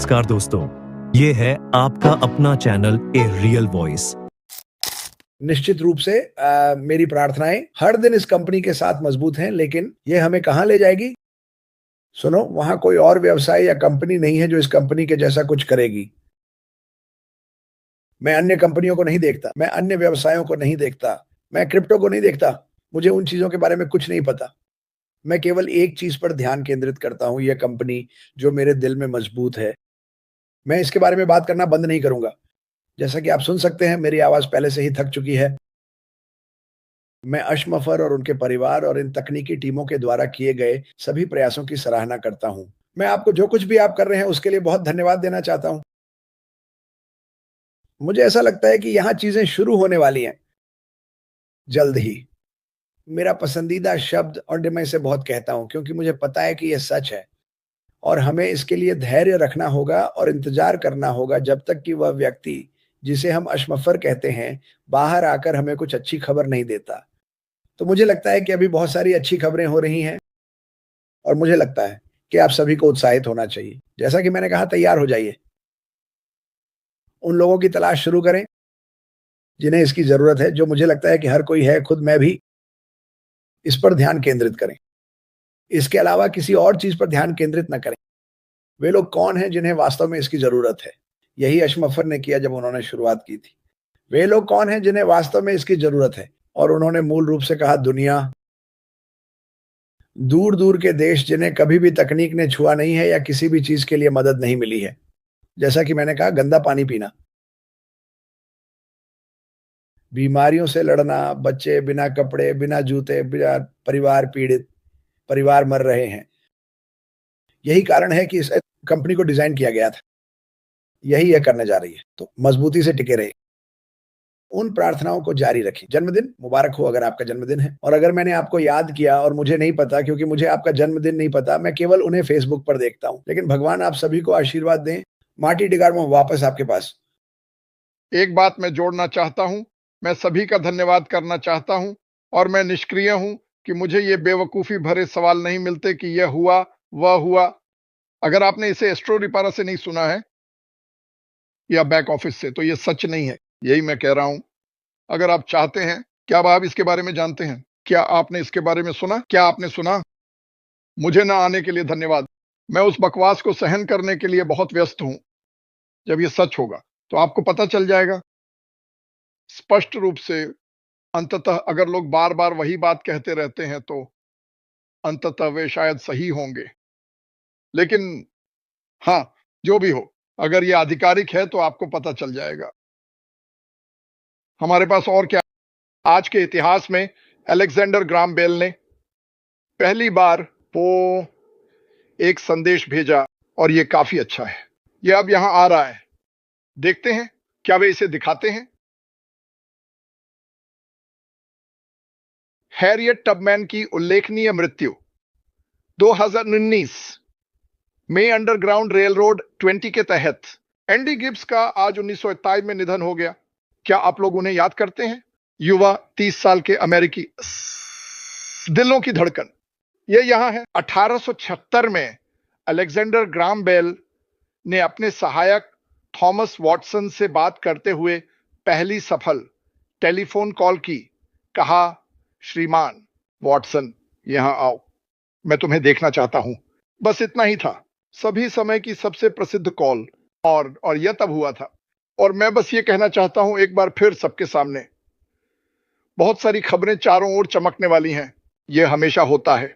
नमस्कार दोस्तों, ये है आपका अपना चैनल ए रियल वॉइस। निश्चित रूप से मेरी प्रार्थनाएं हर दिन इस कंपनी के साथ मजबूत हैं, लेकिन ये हमें कहां ले जाएगी? सुनो, वहां कोई और व्यवसाय या कंपनी नहीं है जो इस कंपनी के जैसा कुछ करेगी। मैं अन्य कंपनियों को नहीं देखता, मैं अन्य व्यवसायों को नहीं देखता, मैं क्रिप्टो को नहीं देखता। मुझे उन चीजों के बारे में कुछ नहीं पता। मैं केवल एक चीज पर ध्यान केंद्रित करता हूं, यह कंपनी जो मेरे दिल में मजबूत है। मैं इसके बारे में बात करना बंद नहीं करूंगा। जैसा कि आप सुन सकते हैं, मेरी आवाज पहले से ही थक चुकी है। मैं अशमफर और उनके परिवार और इन तकनीकी टीमों के द्वारा किए गए सभी प्रयासों की सराहना करता हूं। मैं आपको जो कुछ भी आप कर रहे हैं उसके लिए बहुत धन्यवाद देना चाहता हूं। मुझे ऐसा लगता है कि यहाँ चीजें शुरू होने वाली हैं जल्द ही। मेरा पसंदीदा शब्द, और मैं इसे बहुत कहता हूं क्योंकि मुझे पता है कि यह सच है, और हमें इसके लिए धैर्य रखना होगा और इंतजार करना होगा जब तक कि वह व्यक्ति, जिसे हम अशमफर कहते हैं, बाहर आकर हमें कुछ अच्छी खबर नहीं देता। तो मुझे लगता है कि अभी बहुत सारी अच्छी खबरें हो रही हैं, और मुझे लगता है कि आप सभी को उत्साहित होना चाहिए। जैसा कि मैंने कहा, तैयार हो जाइए। उन लोगों की तलाश शुरू करें जिन्हें इसकी जरूरत है, जो मुझे लगता है कि हर कोई है, खुद मैं भी। इस पर ध्यान केंद्रित करें। इसके अलावा किसी और चीज पर ध्यान केंद्रित न करें। वे लोग कौन हैं जिन्हें वास्तव में इसकी जरूरत है? यही अशमफर ने किया जब उन्होंने शुरुआत की थी। वे लोग कौन हैं जिन्हें वास्तव में इसकी जरूरत है? और उन्होंने मूल रूप से कहा, दुनिया। दूर दूर के देश जिन्हें कभी भी तकनीक ने छुआ नहीं है या किसी भी चीज के लिए मदद नहीं मिली है। जैसा कि मैंने कहा, गंदा पानी पीना, बीमारियों से लड़ना, बच्चे बिना कपड़े, बिना जूते, बिना परिवार पीड़ित, परिवार मर रहे हैं। यही कारण है कि इस कंपनी को डिजाइन किया गया था। यही यह करने जा रही है। तो मजबूती से टिके रहे। उन प्रार्थनाओं को जारी रखें। जन्मदिन मुबारक हो अगर आपका जन्मदिन है। और अगर मैंने आपको याद किया और मुझे नहीं पता, क्योंकि मुझे आपका जन्मदिन नहीं पता, मैं केवल उन्हें फेसबुक पर देखता हूं। लेकिन भगवान आप सभी को आशीर्वाद दें। मार्टी डिगार्मो, वापस आपके पास। एक बात मैं जोड़ना चाहता हूं। मैं सभी का धन्यवाद करना चाहता हूं, और मैं निष्क्रिय हूं कि मुझे ये बेवकूफी भरे सवाल नहीं मिलते कि यह हुआ, वह हुआ। अगर आपने इसे एस्ट्रो रिपारा से नहीं सुना है या बैक ऑफिस से, तो ये सच नहीं है। यही मैं कह रहा हूं। अगर आप चाहते हैं, क्या आप इसके बारे में जानते हैं? क्या आपने इसके बारे में सुना? क्या आपने सुना? मुझे ना आने के लिए धन्यवाद। मैं उस बकवास को सहन करने के लिए बहुत व्यस्त हूं। जब ये सच होगा तो आपको पता चल जाएगा स्पष्ट रूप से। अंततः अगर लोग बार बार वही बात कहते रहते हैं तो अंततः वे शायद सही होंगे। लेकिन हाँ, जो भी हो, अगर ये आधिकारिक है तो आपको पता चल जाएगा। हमारे पास और क्या? आज के इतिहास में अलेक्जेंडर ग्राम बेल ने पहली बार वो एक संदेश भेजा, और ये काफी अच्छा है। ये अब यहां आ रहा है। देखते हैं क्या वे इसे दिखाते हैं। हैरियट टबमैन की उल्लेखनीय मृत्यु 2019 में अंडरग्राउंड रेलरोड 20 के तहत एंडी गिब्स का आज 1927 में निधन हो गया। क्या आप लोग उन्हें याद करते हैं? युवा 30 साल के अमेरिकी, दिलों की धड़कन। यह यहां है। 1876 में अलेक्जेंडर ग्राम बेल ने अपने सहायक थॉमस वॉटसन से बात करते हुए पहली सफल टेलीफोन कॉल की। कहा, श्रीमान वॉटसन, यहां आओ, मैं तुम्हें देखना चाहता हूं। बस इतना ही था। सभी समय की सबसे प्रसिद्ध कॉल, और यह तब हुआ था। और मैं बस ये कहना चाहता हूं एक बार फिर सबके सामने, बहुत सारी खबरें चारों ओर चमकने वाली हैं। यह हमेशा होता है।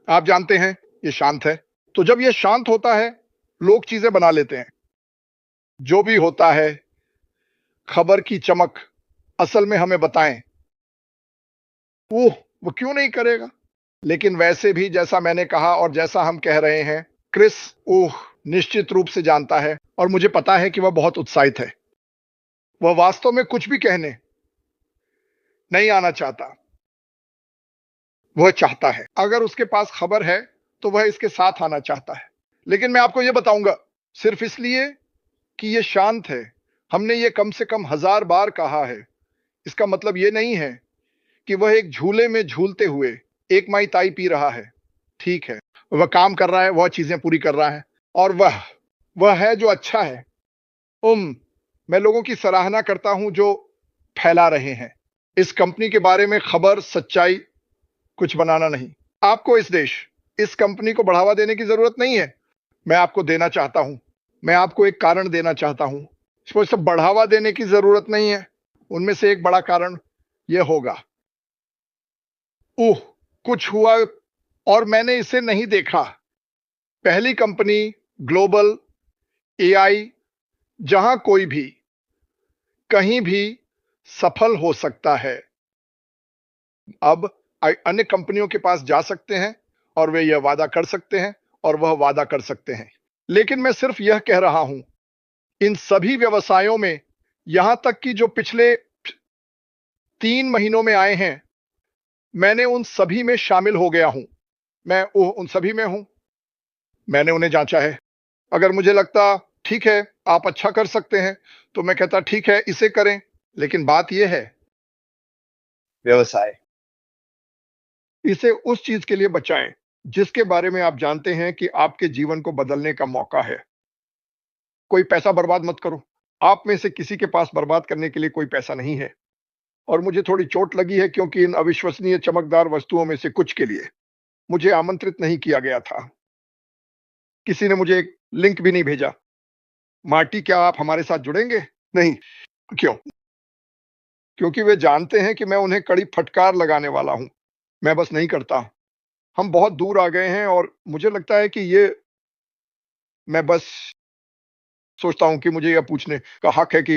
आप जानते हैं, यह शांत है। तो जब यह शांत होता है, लोग चीजें बना लेते हैं। जो भी होता है, खबर की चमक असल में हमें बताएं। वो क्यों नहीं करेगा? लेकिन वैसे भी, जैसा मैंने कहा और जैसा हम कह रहे हैं, क्रिस निश्चित रूप से जानता है, और मुझे पता है कि वह बहुत उत्साहित है। वह वास्तव में कुछ भी कहने नहीं आना चाहता। वह चाहता है, अगर उसके पास खबर है तो वह इसके साथ आना चाहता है। लेकिन मैं आपको यह बताऊंगा, सिर्फ इसलिए कि यह शांत है। हमने ये कम से कम 1000 बार कहा है। इसका मतलब यह नहीं है कि वह एक झूले में झूलते हुए एक माई ताई पी रहा है। ठीक है, वह काम कर रहा है, वह चीजें पूरी कर रहा है, और वह वह है जो अच्छा है। मैं लोगों की सराहना करता हूं जो फैला रहे हैं। इस कंपनी के बारे में खबर, सच्चाई कुछ बनाना नहीं। आपको इस कंपनी को बढ़ावा देने की जरूरत नहीं है। मैं आपको देना चाहता हूं। मैं आपको एक कारण देना चाहता हूं। इसको सब बढ़ावा देने की जरूरत नहीं है। उनमें से एक बड़ा कारण यह होगा, कुछ हुआ और मैंने इसे नहीं देखा। पहली कंपनी ग्लोबल एआई, जहां कोई भी कहीं भी सफल हो सकता है। अब अन्य कंपनियों के पास जा सकते हैं और वे यह वादा कर सकते हैं और वह वादा कर सकते हैं। लेकिन मैं सिर्फ यह कह रहा हूं, इन सभी व्यवसायों में, यहां तक कि जो पिछले 3 महीनों में आए हैं, मैंने उन सभी में शामिल हो गया हूं। मैं उन सभी में हूं। मैंने उन्हें जांचा है। अगर मुझे लगता ठीक है आप अच्छा कर सकते हैं, तो मैं कहता ठीक है इसे करें। लेकिन बात यह है, व्यवसाय, इसे उस चीज के लिए बचाएं जिसके बारे में आप जानते हैं कि आपके जीवन को बदलने का मौका है। कोई पैसा बर्बाद मत करो। आप में से किसी के पास बर्बाद करने के लिए कोई पैसा नहीं है। और मुझे थोड़ी चोट लगी है क्योंकि इन अविश्वसनीय चमकदार वस्तुओं में से कुछ के लिए मुझे आमंत्रित नहीं किया गया था। किसी ने मुझे एक लिंक भी नहीं भेजा। मार्टी, क्या आप हमारे साथ जुड़ेंगे? नहीं। क्यों? क्योंकि वे जानते हैं कि मैं उन्हें कड़ी फटकार लगाने वाला हूं। मैं बस नहीं करता। हम बहुत दूर आ गए हैं और मुझे लगता है कि मैं बस सोचता हूं कि मुझे यह पूछने का हक है कि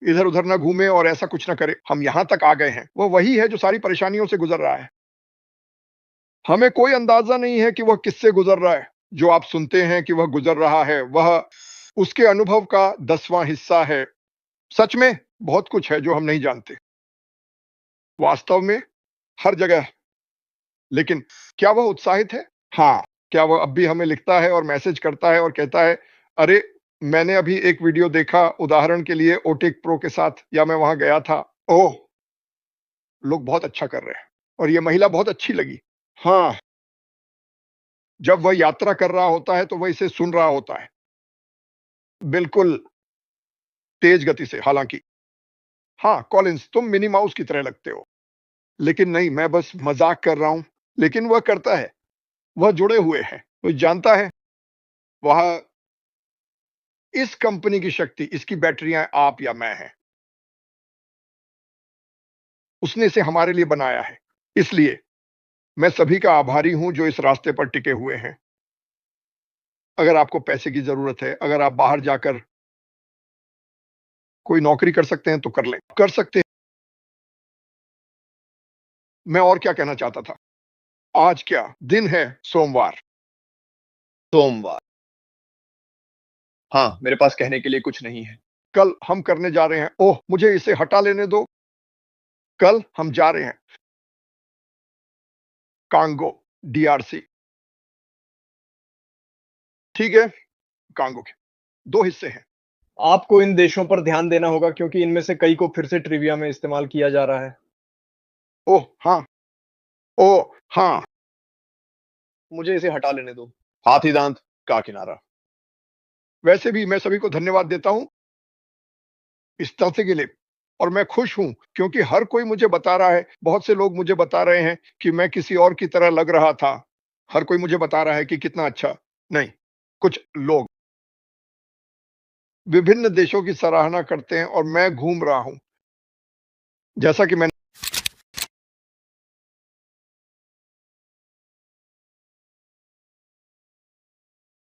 इधर उधर ना घूमे और ऐसा कुछ ना करे। हम यहां तक आ गए हैं। वह वही है जो सारी परेशानियों से गुजर रहा है। हमें कोई अंदाजा नहीं है कि वह किससे गुजर रहा है। जो आप सुनते हैं कि वह गुजर रहा है, वह उसके अनुभव का 10वां हिस्सा है। सच में बहुत कुछ है जो हम नहीं जानते, वास्तव में हर जगह। लेकिन क्या वह उत्साहित है? हाँ। क्या वह अब भी हमें लिखता है और मैसेज करता है और कहता है, अरे मैंने अभी एक वीडियो देखा, उदाहरण के लिए ओटेक प्रो के साथ, या मैं वहां गया था। ओह, लोग बहुत अच्छा कर रहे हैं और यह महिला बहुत अच्छी लगी। हाँ। जब वह यात्रा कर रहा होता है तो वह इसे सुन रहा होता है, बिल्कुल तेज गति से। हालांकि हाँ कॉलिंस, तुम मिनी माउस की तरह लगते हो। लेकिन नहीं, मैं बस मजाक कर रहा हूं। लेकिन वह करता है। वह जुड़े हुए हैं। वो जानता है वह इस कंपनी की शक्ति, इसकी बैटरियां आप या मैं हैं। उसने इसे हमारे लिए बनाया है। इसलिए मैं सभी का आभारी हूं जो इस रास्ते पर टिके हुए हैं। अगर आपको पैसे की जरूरत है, अगर आप बाहर जाकर कोई नौकरी कर सकते हैं तो कर लें, कर सकते हैं। मैं और क्या कहना चाहता था? आज क्या दिन है? सोमवार। सोमवार। हाँ, मेरे पास कहने के लिए कुछ नहीं है। कल हम करने जा रहे हैं, ओह मुझे इसे हटा लेने दो। कल हम जा रहे हैं कांगो, डीआरसी। ठीक है, कांगो के 2 हिस्से हैं। आपको इन देशों पर ध्यान देना होगा क्योंकि इनमें से कई को फिर से ट्रिविया में इस्तेमाल किया जा रहा है। ओह हाँ, ओह हाँ। मुझे इसे हटा लेने दो। हाथी दांत का किनारा। वैसे भी मैं सभी को धन्यवाद देता हूं इस तथ्य के लिए, और मैं खुश हूं क्योंकि हर कोई मुझे बता रहा है, बहुत से लोग मुझे बता रहे हैं कि मैं किसी और की तरह लग रहा था। हर कोई मुझे बता रहा है कि कितना अच्छा। नहीं, कुछ लोग विभिन्न देशों की सराहना करते हैं और मैं घूम रहा हूं। जैसा कि मैंने